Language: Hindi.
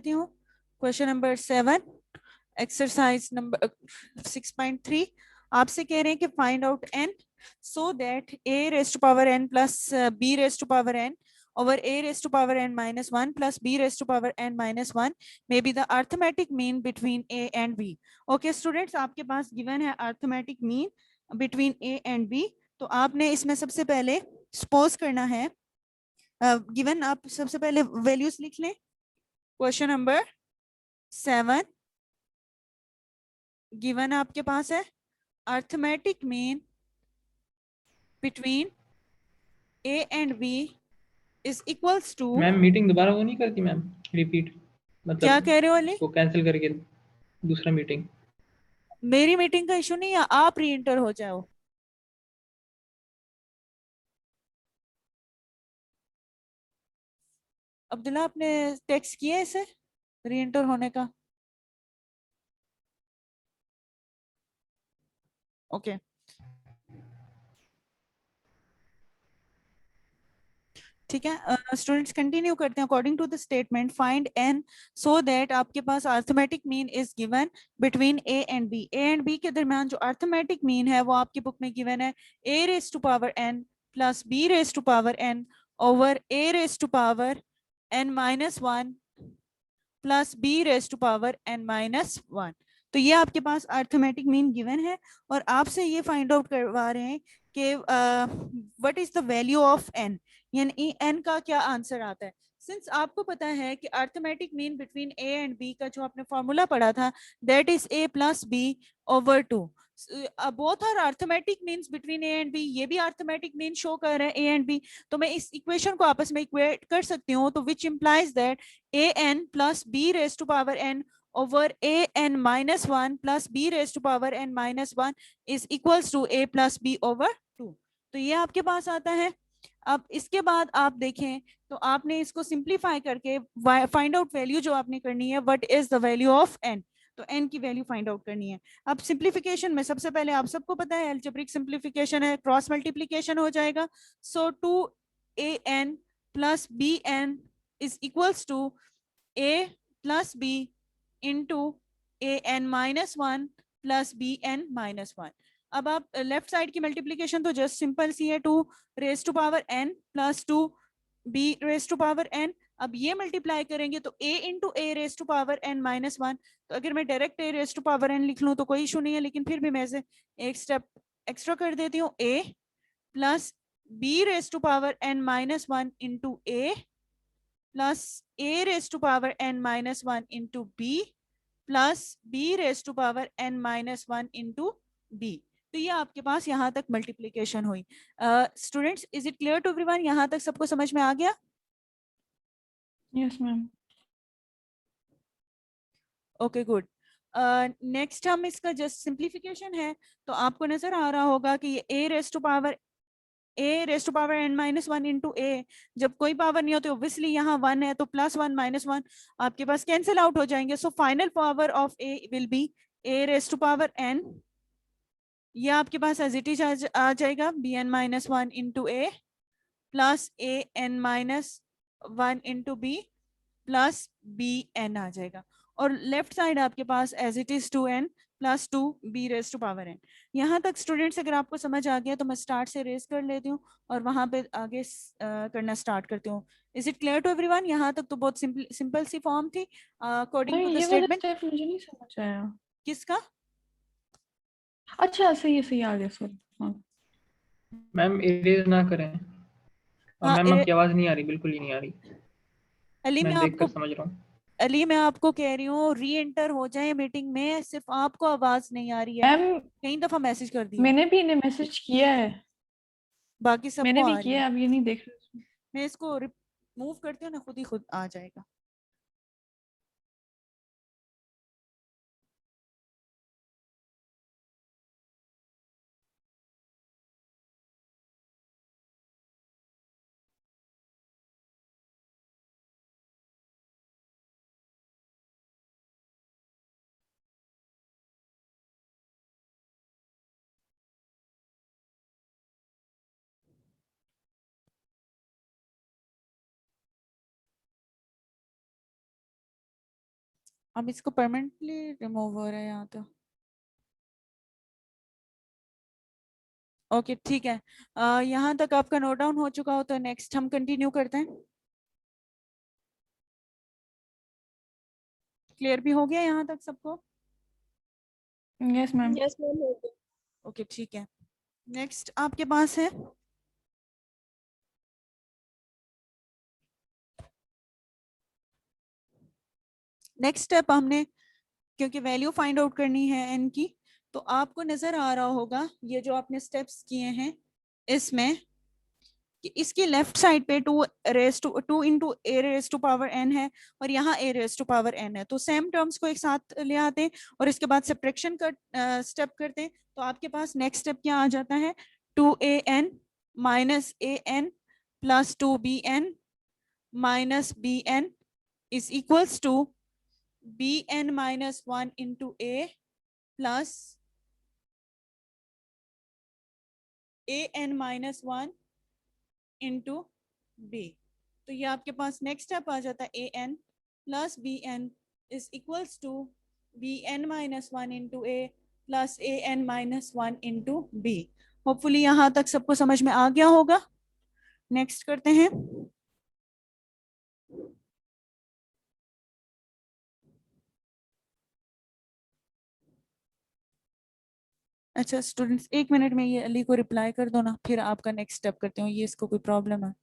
हूँ क्वेश्चन नंबर 7 एक्सरसाइज नंबर 6.3 आपसे कह रहे हैं कि find out n so that a raise to power n plus b raise to power n over a raised to power n minus 1 plus b raised to power n minus 1 may be the arithmetic mean between a and b. Okay students, आपके पास given है arithmetic mean between a and b. तो आपने इसमें सबसे पहले suppose करना है given, आप सबसे पहले values लिख लें. क्वेश्चन नंबर 7 गिवन आपके पास है arithmetic mean between A and B is equals to. Ma'am meeting दोबारा वो नहीं करती मैम, रिपीट मतलब क्या कह रहे हो अली? वो कैंसिल करके दूसरा मीटिंग. मेरी मीटिंग का इशू नहीं है, आप री एंटर हो जाओ. अब्दुल्ला आपने टेक्स्ट किया है इसे री एंटर होने का? ओके ठीक है. स्टूडेंट्स कंटिन्यू करते हैं. According to the statement find n so that आपके पास arithmetic mean is given between A and b. A and b के दरमियान जो अर्थमेटिक मीन है वो आपकी बुक में गिवन है a raise to power N plus B raise to power n over a raise to power N minus 1 plus B raise to power N minus 1. तो ये आपके पास अर्थमेटिक मीन गिवन है और आपसे ये फाइंड आउट करवा रहे हैं कि what is the value of N, यानी एन का क्या आंसर आता है. सिंस आपको पता है कि arithmetic mean between A and B का जो आपने फॉर्मूला पढ़ा था that is A plus B over 2. Both are arithmetic means between A and B. ये भी अर्थमेटिक मीन शो कर रहे हैं ए एंड बी. तो मैं इस इक्वेशन को आपस में इक्वेट कर सकती हूँ. तो which implies that A N plus B raise to power N over a n minus 1 plus b raised to power n minus 1 is equals to a plus b over 2. तो ये आपके पास आता है. अब इसके बाद आप देखें तो आपने इसको सिंप्लीफाई करके फाइंड आउट वैल्यू जो आपने करनी है what is the value of n. तो n की वैल्यू फाइंड आउट करनी है. अब सिंप्लीफिकेशन में सबसे पहले आप सबको पता है अलजेब्रिक सिंप्लीफिकेशन है, क्रॉस मल्टीप्लीकेशन हो जाएगा. So 2an plus bn is equals to a plus b into A N minus 1 plus B N minus 1. अब आप लेफ्ट साइड की मल्टीप्लीकेशन तो जस्ट सिंपल सी है 2 raise to power N plus 2 B raise to power N. अब ये मल्टीप्लाई करेंगे तो a into A raise to power N minus 1. तो अगर मैं direct a raise to power N लिख लूँ तो कोई इशू नहीं है, लेकिन फिर भी मैं इसे एक स्टेप एक्स्ट्रा कर देती हूँ. a plus B raise to power N minus 1 into A plus a raised to power n minus 1 into b प्लस b raised to power n minus 1 into b. तो ये आपके पास यहाँ तक मल्टीप्लीकेशन हुई. Students, is it clear to everyone? यहाँ तक सबको समझ में आ गया? Yes ma'am. Okay good. Next हम इसका जस्ट सिंप्लीफिकेशन है. तो आपको नजर आ रहा होगा कि ये a raised to power a raise to power n minus 1 into a. जब कोई पावर नहीं होती ऑब्वियसली यहाँ 1 है तो प्लस 1 माइनस 1 आपके पास कैंसिल आउट हो जाएंगे. So final power of a will be a raise to power n. ये आपके पास एज इट इज आ जाएगा bn minus 1 into A plus a N minus 1 into b plus B n आ जाएगा. और लेफ्ट साइड आपके पास as it is 2n plus 2 B raise to power n. यहाँ तक स्टूडेंट्स अगर आपको समझ आ गया तो मैं स्टार्ट से रेज कर लेती हूँ और वहां पे आगे करना स्टार्ट करती हूँ. Is it clear to everyone? यहाँ तक तो बहुत सिंपल सी फॉर्म थी अकॉर्डिंग टू द ये वाला स्टेटमेंट. स्टेप मुझे नहीं समझ आया. किसका? अच्छा सही आ गया. सॉरी. हाँ मैम इरेज ना करें. और हाँ मैम आपकी आवाज नहीं आ रही, बिल्कुल ही नहीं आ रही. अली मैं मैं देख कर आपको समझ रहा हूँ. अली मैं आपको कह रही हूँ री एंटर हो जाए मीटिंग में. सिर्फ आपको आवाज नहीं आ रही है. मैम, कई दफा मैसेज कर दिया, मैंने भी इन्हें मैसेज किया है. बाकी सबको मैंने भी आ रही किया है. है, अब ये नहीं देख रहे. मैं इसको रिमूव करती हूँ ना, खुद ही खुद आ जाएगा. अब इसको परमानेंटली रिमूव हो रहा है यहाँ तो। ओके ठीक है, यहाँ तक आपका नोट डाउन हो चुका हो तो नेक्स्ट हम कंटिन्यू करते हैं। क्लियर भी हो गया यहाँ तक सबको? Yes ma'am. यस मैम हो गया। ओके ठीक है, नेक्स्ट आपके पास है नेक्स्ट स्टेप। हमने क्योंकि वैल्यू फाइंड आउट करनी है एन की, तो आपको नजर आ रहा होगा ये जो आपने स्टेप्स किए हैं इसमें कि इसकी लेफ्ट साइड पे 2 into A raise to power N है और यहाँ A raise to power N है। तो सेम टर्म्स को एक साथ ले आते हैं और इसके बाद सब्ट्रैक्शन का स्टेप करते हैं। तो आपके पास नेक्स्ट स्टेप क्या आ जाता है, 2an minus A N plus 2bn minus B N is equals to bn minus 1 into A plus an minus 1 into B. तो ये आपके पास नेक्स्ट स्टेप आ जाता है an plus B N is equals to bn minus 1 into A plus an minus 1 into B. Hopefully यहाँ तक सबको समझ में आ गया होगा। नेक्स्ट करते हैं। अच्छा स्टूडेंट्स, 1 मिनट में ये अली को रिप्लाई कर दो ना, फिर आपका नेक्स्ट स्टेप करते हो। ये इसको कोई प्रॉब्लम है?